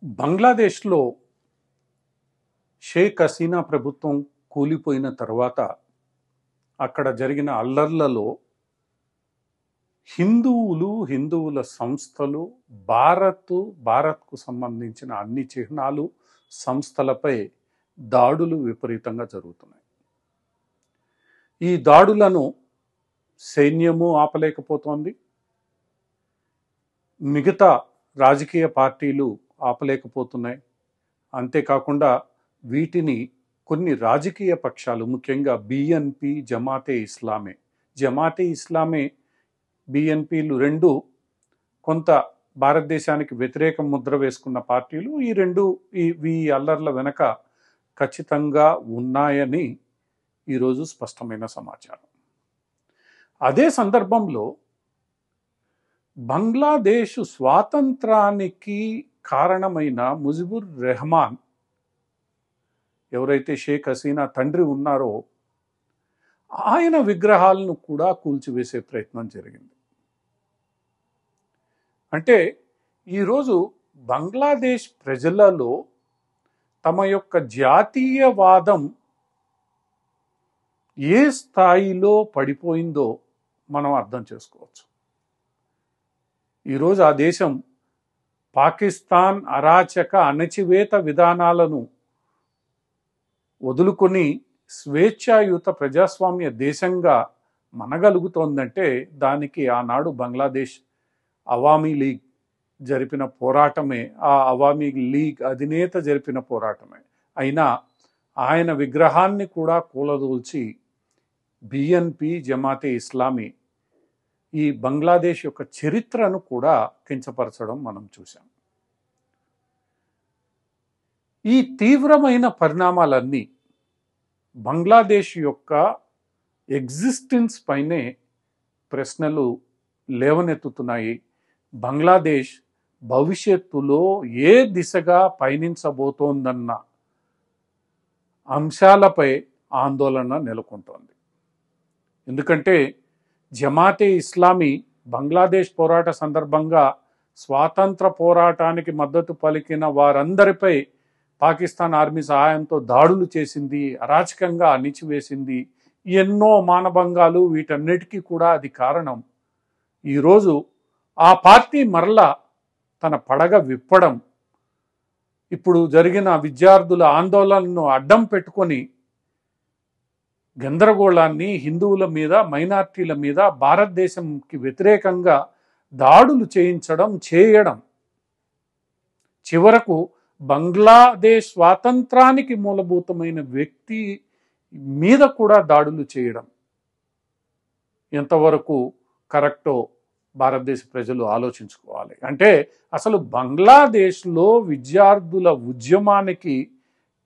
బంగ్లాదేశ్లో షేక్ హసీనా ప్రభుత్వం కూలిపోయిన తర్వాత అక్కడ జరిగిన అల్లర్లలో హిందువుల సంస్థలు భారత్కు సంబంధించిన అన్ని చిహ్నాలు సంస్థలపై దాడులు విపరీతంగా జరుగుతున్నాయి. ఈ దాడులను సైన్యము ఆపలేకపోతోంది, మిగతా రాజకీయ పార్టీలు ఆపలేకపోతున్నాయి. అంతేకాకుండా వీటిని కొన్ని రాజకీయ పక్షాలు, ముఖ్యంగా బిఎన్పి, జమాతే ఇస్లామే బిఎన్పిలు రెండు కొంత భారతదేశానికి వ్యతిరేక ముద్ర వేసుకున్న పార్టీలు. ఈ అల్లర్ల వెనక ఖచ్చితంగా ఉన్నాయని ఈరోజు స్పష్టమైన సమాచారం. అదే సందర్భంలో బంగ్లాదేశ్ స్వాతంత్రానికి కారణమైన ముజిబుర్ రెహమాన్, ఎవరైతే షేక్ హసీనా తండ్రి ఉన్నారో, ఆయన విగ్రహాలను కూడా కూల్చివేసే ప్రయత్నం జరిగింది. అంటే ఈరోజు బంగ్లాదేశ్ ప్రజలలో తమ యొక్క జాతీయవాదం ఏ స్థాయిలో పడిపోయిందో మనం అర్థం చేసుకోవచ్చు. ఈరోజు ఆ దేశం పాకిస్తాన్ అరాచక అణచివేత విధానాలను వదులుకొని స్వేచ్ఛాయుత ప్రజాస్వామ్య దేశంగా మనగలుగుతోందంటే దానికి ఆనాడు బంగ్లాదేశ్ అవామీ లీగ్ జరిపిన పోరాటమే, ఆ అవామీ లీగ్ అధినేత జరిపిన పోరాటమే. అయినా ఆయన విగ్రహాన్ని కూడా కూలదూల్చి బిఎన్పి, జమాతే ఇస్లామీ ఈ బంగ్లాదేశ్ యొక్క చరిత్రను కూడా కించపరచడం మనం చూసాం. ఈ తీవ్రమైన పరిణామాలన్నీ బంగ్లాదేశ్ యొక్క ఎగ్జిస్టెన్స్ పైనే ప్రశ్నలు లేవనెత్తుతున్నాయి. బంగ్లాదేశ్ భవిష్యత్తులో ఏ దిశగా పయనించబోతోందన్న అంశాలపై ఆందోళన నెలకొంటోంది. ఎందుకంటే జమాతే ఇస్లామీ బంగ్లాదేశ్ పోరాట సందర్భంగా స్వాతంత్ర పోరాటానికి మద్దతు పలికిన వారందరిపై పాకిస్తాన్ ఆర్మీ సహాయంతో దాడులు చేసింది, అరాచకంగా అణిచివేసింది, ఎన్నో మానభంగాలు. వీటన్నిటికీ కూడా అది కారణం. ఈరోజు ఆ పార్టీ మరలా తన పడగ విప్పడం, ఇప్పుడు జరిగిన విద్యార్థుల ఆందోళనను అడ్డం పెట్టుకొని గందరగోళాన్ని హిందువుల మీద, మైనార్టీల మీద, భారతదేశంకి వ్యతిరేకంగా దాడులు చేయడం చివరకు బంగ్లాదేశ్ స్వాతంత్రానికి మూలభూతమైన వ్యక్తి మీద కూడా దాడులు చేయడం ఎంతవరకు కరెక్టో భారతదేశ ప్రజలు ఆలోచించుకోవాలి. అంటే అసలు బంగ్లాదేశ్లో విద్యార్థుల ఉద్యమానికి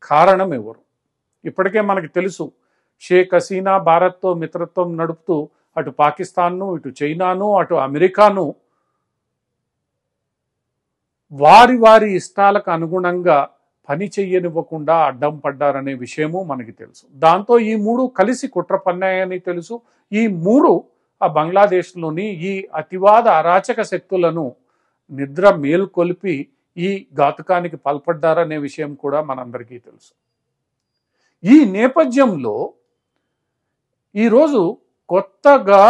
కారణం ఎవరు? ఇప్పటికే మనకు తెలుసు, షేక్ హసీనా భారత్తో మిత్రత్వం నడుపుతూ అటు పాకిస్తాన్ను, ఇటు చైనాను, అటు అమెరికాను వారి ఇష్టాలకు అనుగుణంగా పని చెయ్యనివ్వకుండా అడ్డం పడ్డారనే విషయము మనకి తెలుసు. దాంతో ఈ మూడు కలిసి కుట్ర పన్నాయని తెలుసు. ఈ మూడు ఆ బంగ్లాదేశ్లోని ఈ అతివాద అరాచక శక్తులను నిద్ర మేల్కొల్పి ఈ ఘాతుకానికి పాల్పడ్డారనే విషయం కూడా మనందరికీ తెలుసు. ఈ నేపథ్యంలో ఈరోజు కొత్తగా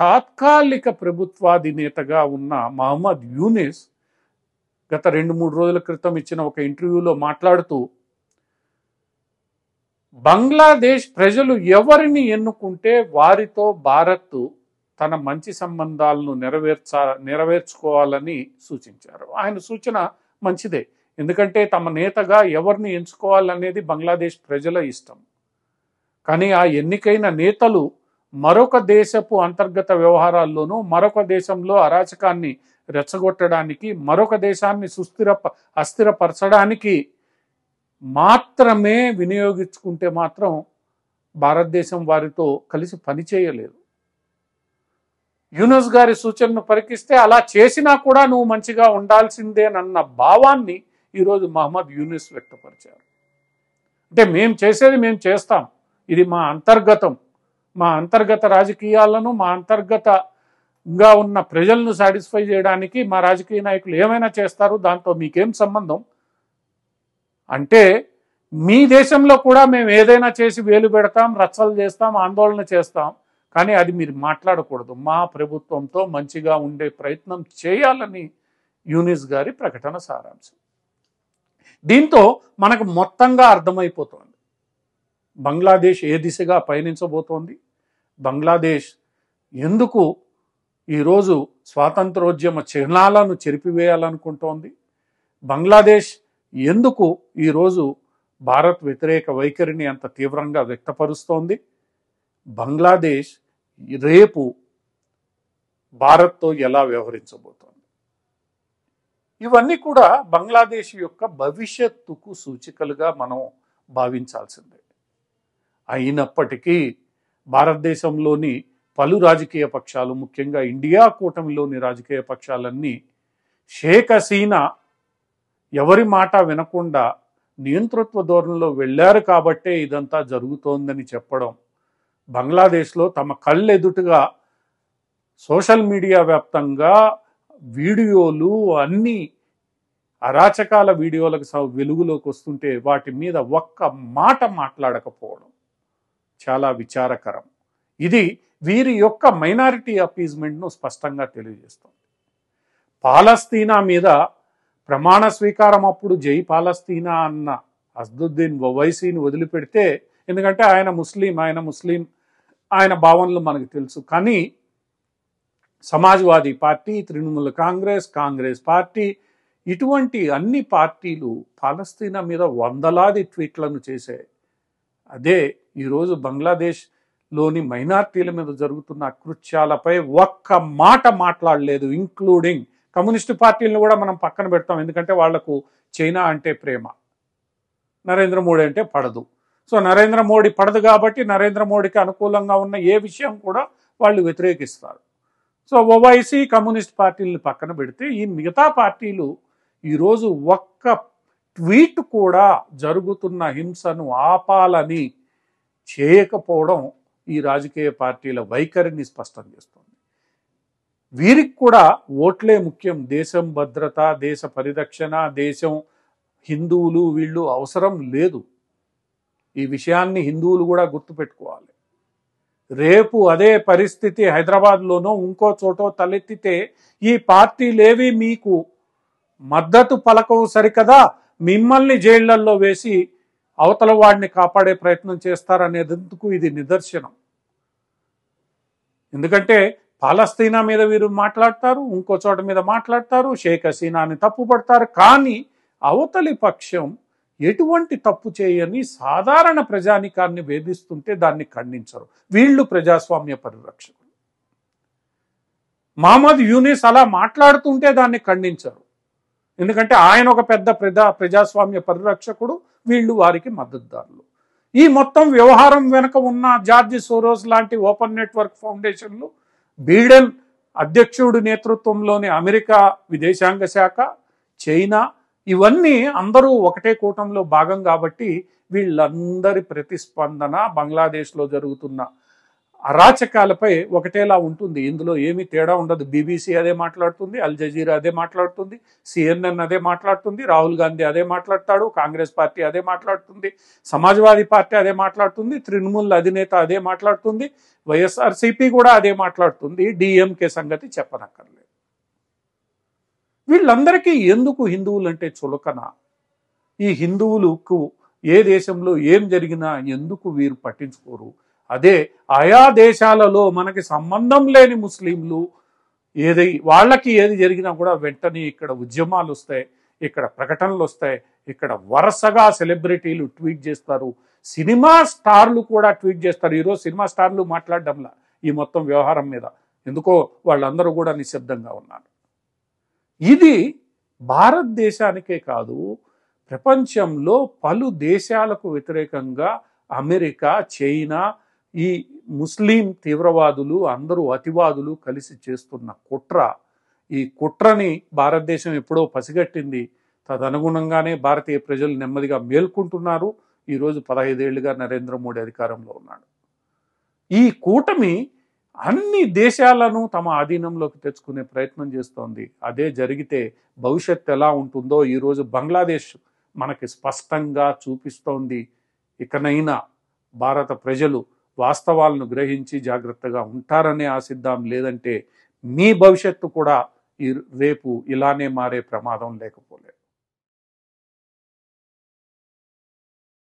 తాత్కాలిక ప్రభుత్వాధినేతగా ఉన్న మహమ్మద్ యూనిస్ గత 2-3 రోజుల క్రితం ఇచ్చిన ఒక ఇంటర్వ్యూలో మాట్లాడుతూ, బంగ్లాదేశ్ ప్రజలు ఎవరిని ఎన్నుకుంటే వారితో భారత్ తన మంచి సంబంధాలను నెరవేర్చుకోవాలని సూచించారు. ఆయన సూచన మంచిదే, ఎందుకంటే తమ నేతగా ఎవరిని ఎంచుకోవాలనేది బంగ్లాదేశ్ ప్రజల ఇష్టం. కానీ ఆ ఎన్నికైన నేతలు మరొక దేశపు అంతర్గత వ్యవహారాల్లోనూ, మరొక దేశంలో అరాచకాన్ని రెచ్చగొట్టడానికి, మరొక దేశాన్ని అస్థిరపరచడానికి మాత్రమే వినియోగించుకుంటే మాత్రం భారతదేశం వారితో కలిసి పనిచేయలేదు. యూనుస్ గారి సూచనను పరికిస్తే అలా చేసినా కూడా నువ్వు మంచిగా ఉండాల్సిందేనన్న భావాన్ని ఈరోజు మహమ్మద్ యూనిస్ వ్యక్తపరిచారు. అంటే మేము చేసేది మేము చేస్తాం, ఇది మా అంతర్గత రాజకీయాలను, మా అంతర్గతంగా ఉన్న ప్రజలను సాటిస్ఫై చేయడానికి మా రాజకీయ నాయకులు ఏమైనా చేస్తారు, దాంతో మీకేం సంబంధం, అంటే మీ దేశంలో కూడా మేము ఏదైనా చేసి వేలు పెడతాం, రచ్చలు చేస్తాం, ఆందోళన చేస్తాం, కానీ అది మీరు మాట్లాడకూడదు. మా ప్రభుత్వంతో మంచిగా ఉండే ప్రయత్నం చేయాలని యూనిస్ గారి ప్రకటన సారాంశం. దీంతో మనకు మొత్తంగా అర్థమైపోతుంది బంగ్లాదేశ్ ఏ దిశగా పయనించబోతోంది, బంగ్లాదేశ్ ఎందుకు ఈరోజు స్వాతంత్రోద్యమ చిహ్నాలను చెరిపివేయాలనుకుంటోంది, బంగ్లాదేశ్ ఎందుకు ఈరోజు భారత్ వ్యతిరేక వైఖరిని అంత తీవ్రంగా వ్యక్తపరుస్తోంది, బంగ్లాదేశ్ రేపు భారత్తో ఎలా వ్యవహరించబోతోంది. ఇవన్నీ కూడా బంగ్లాదేశ్ యొక్క భవిష్యత్తుకు సూచికలుగా మనం భావించాల్సిందే. అయినప్పటికీ భారతదేశంలోని పలు రాజకీయ పక్షాలు, ముఖ్యంగా ఇండియా కూటమిలోని రాజకీయ పక్షాలన్నీ షేక్ హసీనా ఎవరి మాట వినకుండా నియంతృత్వ ధోరణిలో వెళ్ళారు కాబట్టే ఇదంతా జరుగుతోందని చెప్పడం, బంగ్లాదేశ్లో తమ కళ్ళెదుటుగా సోషల్ మీడియా వ్యాప్తంగా వీడియోలు అన్నీ అరాచకాల వీడియోలకు వెలుగులోకి వస్తుంటే వాటి మీద ఒక్క మాట మాట్లాడకపోవడం చాలా విచారకరం. ఇది వీరి యొక్క మైనారిటీ అపీజ్మెంట్ను స్పష్టంగా తెలియజేస్తుంది. పాలస్తీనా మీద ప్రమాణ స్వీకారం అప్పుడు జై పాలస్తీనా అన్న అసదుద్దీన్ ఓవైసీని వదిలిపెడితే, ఎందుకంటే ఆయన ముస్లిం ఆయన భావనలు మనకు తెలుసు, కానీ సమాజ్వాదీ పార్టీ, తృణమూల్ కాంగ్రెస్ పార్టీ, ఇటువంటి అన్ని పార్టీలు పాలస్తీనా మీద వందలాది ట్వీట్లను చేశాయి. అదే ఈరోజు బంగ్లాదేశ్లోని మైనార్టీల మీద జరుగుతున్న అకృత్యాలపై ఒక్క మాట మాట్లాడలేదు. ఇంక్లూడింగ్ కమ్యూనిస్టు పార్టీలను కూడా మనం పక్కన పెడతాం, ఎందుకంటే వాళ్లకు చైనా అంటే ప్రేమ, నరేంద్ర మోడీ అంటే పడదు. సో నరేంద్ర మోడీ పడదు కాబట్టి నరేంద్ర మోడీకి అనుకూలంగా ఉన్న ఏ విషయం కూడా వాళ్ళు వ్యతిరేకిస్తారు. సో ఓవైసీ కమ్యూనిస్ట్ పార్టీలను పక్కన పెడితే ఈ మిగతా పార్టీలు ఈరోజు ఒక్క ట్వీట్ కూడా జరుగుతున్న హింసను ఆపాలని చేయకపోవడం ఈ రాజకీయ పార్టీల వైఖరిని స్పష్టం చేస్తుంది. వీరికి కూడా ఓట్లే ముఖ్యం, దేశం భద్రత, దేశ పరిరక్షణ, దేశం, హిందువులు వీళ్ళు అవసరం లేదు. ఈ విషయాన్ని హిందువులు కూడా గుర్తుపెట్టుకోవాలి. రేపు అదే పరిస్థితి హైదరాబాద్లోనో ఇంకో చోటో తలెత్తితే ఈ పార్టీలేవి మీకు మద్దతు పలకవు సరికదా, మిమ్మల్ని జైళ్లల్లో వేసి అవతల వాడిని కాపాడే ప్రయత్నం చేస్తారనేందుకు ఇది నిదర్శనం. ఎందుకంటే పాలస్తీనా మీద వీరు మాట్లాడతారు, ఇంకో చోట మీద మాట్లాడతారు, షేక్ హసీనాని తప్పుపడతారు, కానీ అవతలి పక్షం ఎటువంటి తప్పు చేయని సాధారణ ప్రజానికాన్ని వేధిస్తుంటే దాన్ని ఖండించరు. వీళ్ళు ప్రజాస్వామ్య పరిరక్షకులు. మహమ్మద్ యూనిస్ అలా మాట్లాడుతుంటే దాన్ని ఖండించరు, ఎందుకంటే ఆయన ఒక పెద్ద ప్రజాస్వామ్య పరిరక్షకుడు, వీళ్ళు వారికి మద్దతుదారులు. ఈ మొత్తం వ్యవహారం వెనుక ఉన్న జార్జ్ సోరోస్ లాంటి ఓపెన్ నెట్వర్క్ ఫౌండేషన్లు, బైడెన్ అధ్యక్షుడి నేతృత్వంలోని అమెరికా విదేశాంగ శాఖ, చైనా, ఇవన్నీ అందరూ ఒకటే కూటంలో భాగం కాబట్టి వీళ్ళందరి ప్రతిస్పందన బంగ్లాదేశ్లో జరుగుతున్న అరాచకాలపై ఒకటేలా ఉంటుంది. ఇందులో ఏమీ తేడా ఉండదు. బీబీసీ అదే మాట్లాడుతుంది, అల్ జజీరా అదే మాట్లాడుతుంది, CNN అదే మాట్లాడుతుంది, రాహుల్ గాంధీ అదే మాట్లాడతాడు, కాంగ్రెస్ పార్టీ అదే మాట్లాడుతుంది, సమాజ్వాదీ పార్టీ అదే మాట్లాడుతుంది, తృణమూల్ అధినేత అదే మాట్లాడుతుంది, వైఎస్ఆర్సీపీ కూడా అదే మాట్లాడుతుంది, డిఎంకే సంగతి చెప్పనక్కర్లేదు. వీళ్ళందరికీ ఎందుకు హిందువులంటే చులకన? ఈ హిందువులకు ఏ దేశంలో ఏం జరిగినా ఎందుకు వీరు పట్టించుకోరు? అదే ఆయా దేశాలలో మనకి సంబంధం లేని ముస్లింలు వాళ్ళకి ఏది జరిగినా కూడా వెంటనే ఇక్కడ ఉద్యమాలు వస్తాయి, ఇక్కడ ప్రకటనలు వస్తాయి, ఇక్కడ వరుసగా సెలబ్రిటీలు ట్వీట్ చేస్తారు, సినిమా స్టార్లు కూడా ట్వీట్ చేస్తారు. ఈరోజు సినిమా స్టార్లు మాట్లాడడంలా ఈ మొత్తం వ్యవహారం మీద, ఎందుకో వాళ్ళందరూ కూడా నిశ్శబ్దంగా ఉన్నారు. ఇది భారతదేశానికే కాదు, ప్రపంచంలో పలు దేశాలకు వ్యతిరేకంగా అమెరికా, చైనా, ఈ ముస్లిం తీవ్రవాదులు, అందరూ అతివాదులు కలిసి చేస్తున్న కుట్ర. ఈ కుట్రని భారతదేశం ఎప్పుడో పసిగట్టింది. తదనుగుణంగానే భారతీయ ప్రజలు నెమ్మదిగా మేల్కుంటున్నారు. ఈరోజు 15 ఏళ్లుగా నరేంద్ర మోడీ అధికారంలో ఉన్నాడు. ఈ కూటమి అన్ని దేశాలను తమ ఆధీనంలోకి తెచ్చుకునే ప్రయత్నం చేస్తోంది. అదే జరిగితే భవిష్యత్తు ఎలా ఉంటుందో ఈరోజు బంగ్లాదేశ్ మనకి స్పష్టంగా చూపిస్తోంది. ఇకనైనా భారత ప్రజలు వాస్తవాలను గ్రహించి జాగ్రత్తగా ఉంటారనే ఆశిద్దాం. లేదంటే మీ భవిష్యత్తు కూడా రేపు ఇలానే మారే ప్రమాదం లేకపోతే